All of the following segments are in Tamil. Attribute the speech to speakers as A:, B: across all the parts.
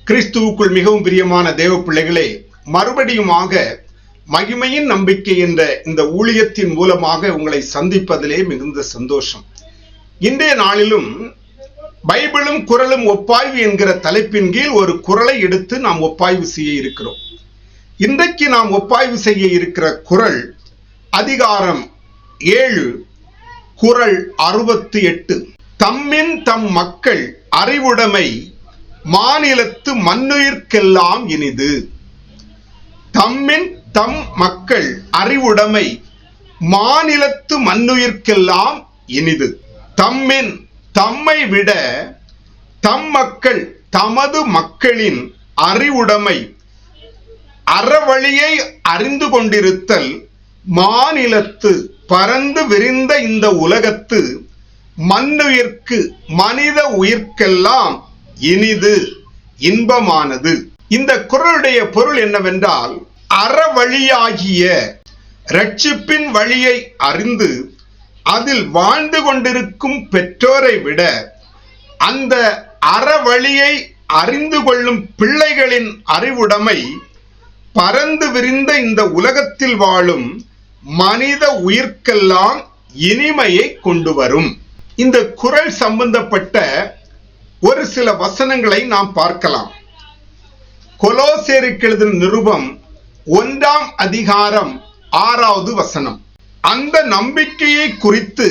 A: கிறிஸ்துவுக்குள் மிகவும் பிரியமான தேவ பிள்ளைகளே, மறுபடியுமாக மகிமையின் நம்பிக்கை என்ற இந்த ஊழியத்தின் மூலமாக உங்களை சந்திப்பதிலே மிகுந்த சந்தோஷம். இன்றைய நாளிலும் பைபிளும் குறளும் ஒப்பாய்வு என்கிற தலைப்பின் கீழ் ஒரு குறளை எடுத்து நாம் ஒப்பாய்வு செய்ய இருக்கிறோம். இன்றைக்கு நாம் ஒப்பாய்வு செய்ய இருக்கிற குறள் அதிகாரம் 7, குறள் 68. தம்மின் தம் மக்கள் அறிவுடைமை மாநிலத்து மண்ணுயிர்க்கெல்லாம் இனிது. தம்மின் தம் மக்கள் அறிவுடைமை மாநிலத்து மண்ணுயிர்க்கெல்லாம் இனிது. தம்மின் தம்மை விட தம் மக்கள் தமது மக்களின் அறிவுடைமை அறவழியை அறிந்து கொண்டிருத்தல் மாநிலத்து பரந்து விரிந்த இந்த உலகத்து மண்ணுயிர்க்கு மனித உயிர்க்கெல்லாம் இனிது, இன்பமானது. இந்த குறளுடைய பொருள் என்னவென்றால், அறவழியாகிய இரட்சிப்பின் வழியை அறிந்து அதில் வாழ்ந்து கொண்டிருக்கும் பெற்றோரை விட அந்த அறவழியை அறிந்து கொள்ளும் பிள்ளைகளின் அறிவுடைமை பரந்து விரிந்த இந்த உலகத்தில் வாழும் மனித உயிர்க்கெல்லாம் இனிமையை கொண்டு வரும். இந்த குறள் சம்பந்தப்பட்ட ஒரு சில வசனங்களை நாம் பார்க்கலாம். கொலோசேருக்கு எழுதின நிருபம் 1ஆம் அதிகாரம் 6வது வசனம். அந்த நம்பிக்கையை குறித்து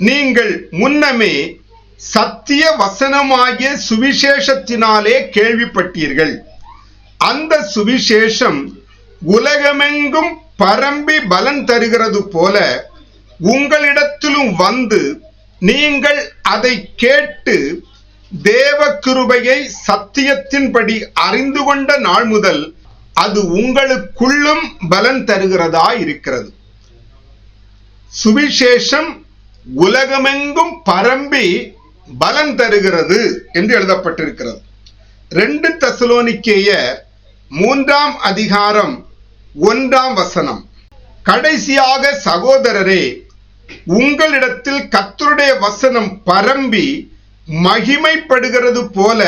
A: நீங்கள் முன்னமே சத்திய வசனமாகிய சுவிசேஷத்தினாலே கேள்விப்பட்டீர்கள். அந்த சுவிசேஷம் உலகமெங்கும் பரம்பி பலன் தருகிறது போல உங்களிடத்திலும் வந்து நீங்கள் அதை கேட்டு தேவ கிருபையை சத்தியத்தின்படி அறிந்து கொண்ட நாள் முதல் அது உங்களுக்குள்ளும் பலன் தருகிறதா இருக்கிறது. சுவிசேஷம் உலகமெங்கும் பரம்பி பலன் தருகிறது என்று எழுதப்பட்டிருக்கிறது. 2 தெசலோனிக்கேயர் 3ஆம் அதிகாரம் 1ஆம் வசனம். கடைசியாக சகோதரரே, உங்களிடத்தில் கர்த்தருடைய வசனம் பரம்பி மகிமைப்படுகிறது போல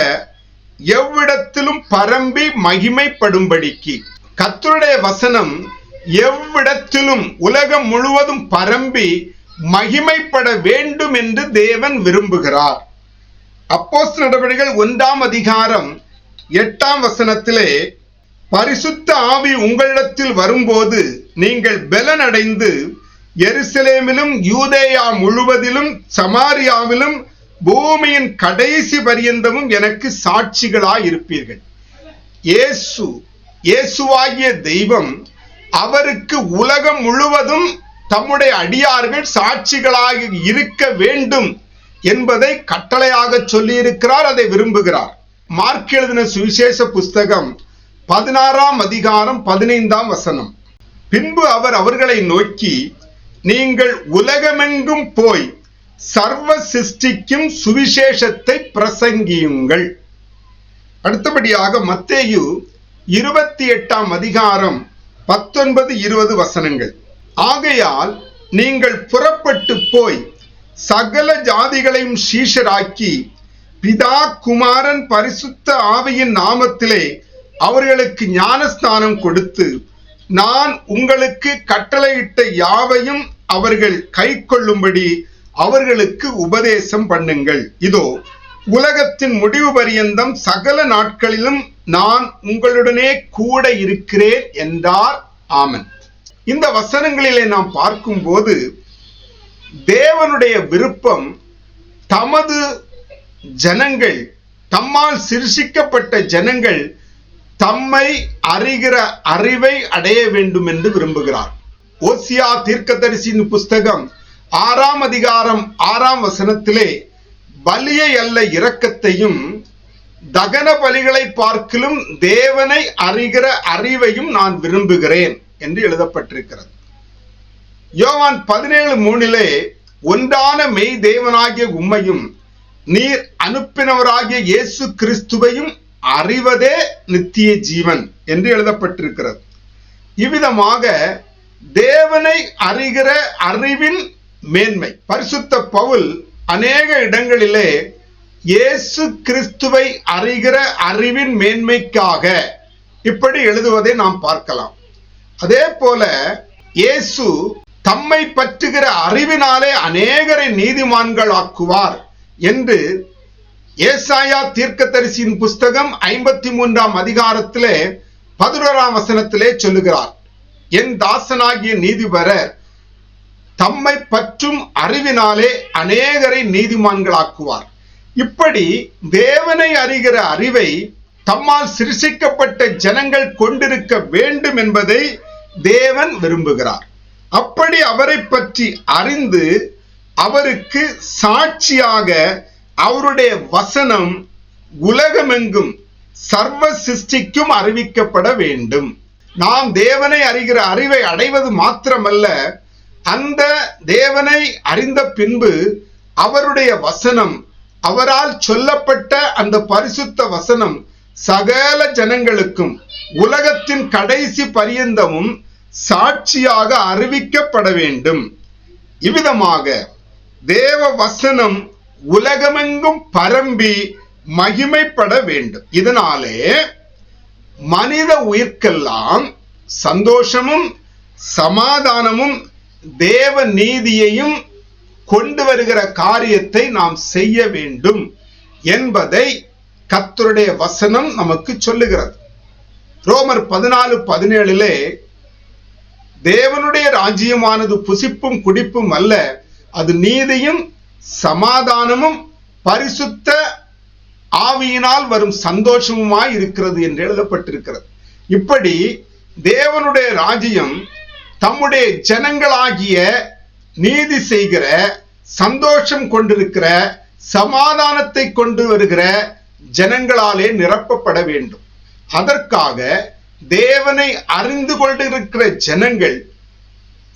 A: எவ்விடத்திலும் பரம்பி மகிமைப்படும்படிக்கு. கர்த்தருடைய வசனம் எவ்விடத்திலும் உலகம் முழுவதும் பரம்பி மகிமைப்பட வேண்டும் என்று தேவன் விரும்புகிறார். அப்போஸ்தலர் நடவடிக்கைகள் 1ஆம் அதிகாரம் 8ஆம் வசனத்திலே, பரிசுத்த ஆவி உங்களிடத்தில் வரும்போது நீங்கள் பலன் அடைந்து எருசலேமிலும் யூதேயா முழுவதிலும் சமாரியாவிலும் பூமியின் கடைசி பரியந்தமும் எனக்கு சாட்சிகளாய் இருப்பீர்கள். இயேசுவாகிய தெய்வம் அவருக்கு உலகம் முழுவதும் தம்முடைய அடியார்கள் சாட்சிகளாக இருக்க வேண்டும் என்பதை கட்டளையாக சொல்லியிருக்கிறார். அதை விரும்புகிறார். மார்க் எழுதின சுவிசேஷ புஸ்தகம் 16ஆம் அதிகாரம் 15ஆம் வசனம். பின்பு அவர் அவர்களை நோக்கி, நீங்கள் உலகமெங்கும் போய் சர்வ சிருஷ்டிக்கும் சுவிசேஷத்தை பிரசங்கியுங்கள். அடுத்தபடியாக மத்தேயு 28ஆம் அதிகாரம் 19-20 வசனங்கள். ஆகையால் நீங்கள் புறப்பட்டு போய் சகல ஜாதிகளையும் சீஷராக்கி பிதா குமாரன் பரிசுத்த ஆவியின் நாமத்திலே அவர்களுக்கு ஞானஸ்நானம் கொடுத்து நான் உங்களுக்கு கட்டளையிட்ட யாவையும் அவர்கள் கைக்கொள்ளும்படி அவர்களுக்கு உபதேசம் பண்ணுங்கள். இதோ உலகத்தின் முடிவு பரியந்தம் சகல நாட்களிலும் நான் உங்களுடனே கூட இருக்கிறேன் என்றார். ஆமென். இந்த வசனங்களிலே நாம் பார்க்கும்போது தேவனுடைய விருப்பம் தமது ஜனங்கள், தம்மால் சிருஷிக்கப்பட்ட ஜனங்கள் தம்மை அறிகிற அறிவை அடைய வேண்டும் என்று விரும்புகிறார். ஓசியா தீர்க்கதரிசியின் புஸ்தகம் 6ஆம் அதிகாரம் 6ஆம் வசனத்திலே, பலியை அல்ல இரக்கத்தையும் தகன பலிகளை பார்க்கிலும் தேவனை அறிகிற அறிவையும் நான் விரும்புகிறேன் என்று எழுதப்பட்டிருக்கிறது. யோவான் 17:3 ஒன்றான மெய் தேவனாகிய உம்மையும் நீர் அனுப்பினவராகிய இயேசு கிறிஸ்துவையும் அறிவதே நித்திய ஜீவன் என்று எழுதப்பட்டிருக்கிறது. இவ்விதமாக தேவனை அறிகிற அறிவின் மேன்மை. பரிசுத்த பவுல் அநேக இடங்களிலே இயேசு கிறிஸ்துவை அறிகிற அறிவின் மேன்மைக்காக இப்படி எழுதுவதை நாம் பார்க்கலாம். அதே போல இயேசு தம்மை பற்றுகிற அறிவினாலே அநேகரை நீதிமான்கள் ஆக்குவார் என்று ஏசாயா தீர்க்கதரிசியின் புஸ்தகம் 53ஆம் அதிகாரத்திலே 11ஆம் வசனத்திலே சொல்லுகிறார். என் தாசனாகிய நீதிபரர் தம்மை பற்றும் அறிவினாலே அநேகரை நீதிமான்களாக்குவார். இப்படி தேவனை அறிகிற அறிவை தம்மால் சிருஷ்டிக்கப்பட்ட ஜனங்கள் கொண்டிருக்க வேண்டும் என்பதை தேவன் விரும்புகிறார். அப்படி அவரை பற்றி அறிந்து அவருக்கு சாட்சியாக அவருடைய வசனம் உலகமெங்கும் சர்வ சிருஷ்டிக்கும் அறிவிக்கப்பட வேண்டும். நாம் தேவனை அறிகிற அறிவை அடைவது மாத்திரமல்ல, அந்த தேவனை அறிந்த பின்பு அவருடைய வசனம், அவரால் சொல்லப்பட்ட அந்த பரிசுத்த வசனம் சகல ஜனங்களுக்கும் உலகத்தின் கடைசி பரியந்தமும் சாட்சியாக அறிவிக்கப்பட வேண்டும். இவ்விதமாக தேவ வசனம் உலகமெங்கும் பரம்பி மகிமைப்பட வேண்டும். இதனாலே மனித உயிர்க்கெல்லாம் சந்தோஷமும் சமாதானமும் தேவ நீதியையும் கொண்டு வருகிற காரியத்தை நாம் செய்ய வேண்டும் என்பதை கர்த்தருடைய வசனம் நமக்கு சொல்லுகிறது. ரோமர் 14:17 தேவனுடைய ராஜ்யமானது புசிப்பும் குடிப்பும் அல்ல, அது நீதியும் சமாதானமும் பரிசுத்த ஆவியினால் வரும் சந்தோஷமுமாய் இருக்கிறது என்று எழுதப்பட்டிருக்கிறது. இப்படி தேவனுடைய ராஜ்யம் தம்முடைய ஜனங்களாகிய நீதி செய்கிற, சந்தோஷம் கொண்டிருக்கிற, சமாதானத்தை கொண்டு வருகிற ஜனங்களாலே நிரப்பப்பட வேண்டும். அதற்காக தேவனை அறிந்து கொண்டிருக்கிற ஜனங்கள்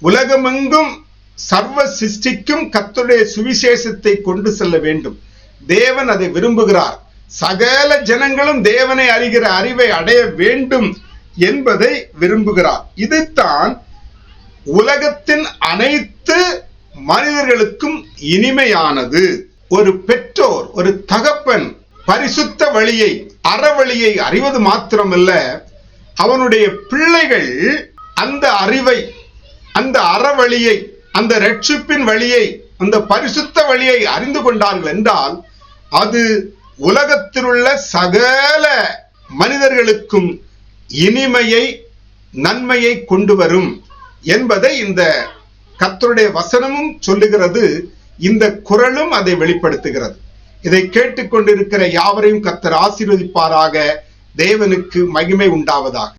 A: உலகமெங்கும் சர்வ சிருஷ்டிக்கும் கர்த்தருடைய சுவிசேஷத்தை கொண்டு செல்ல வேண்டும். தேவன் அதை விரும்புகிறார். சகல ஜனங்களும் தேவனை அறிகிற அறிவை அடைய வேண்டும் என்பதை விரும்புகிறார். இதைத்தான் உலகத்தின் அனைத்து மனிதர்களுக்கும் இனிமையானது. ஒரு பெற்றோர், ஒரு தகப்பன் பரிசுத்த வழியை, அறவழியை அறிவது மாத்திரமல்ல, அவனுடைய பிள்ளைகள் அந்த அறிவை, அந்த அறவழியை, அந்த ரட்சிப்பின் வழியை, அந்த பரிசுத்த வழியை அறிந்து கொண்டார்கள் என்றால் அது உலகத்தில் உள்ள சகல மனிதர்களுக்கும் இனிமையை, நன்மையை கொண்டு வரும் என்பதை இந்த கர்த்தருடைய வசனமும் சொல்லுகிறது. இந்த குறளும் அதை வெளிப்படுத்துகிறது. இதை கேட்டுக்கொண்டிருக்கிற யாவரையும் கர்த்தர் ஆசீர்வதிப்பாராக. தேவனுக்கு மகிமை உண்டாவதாக.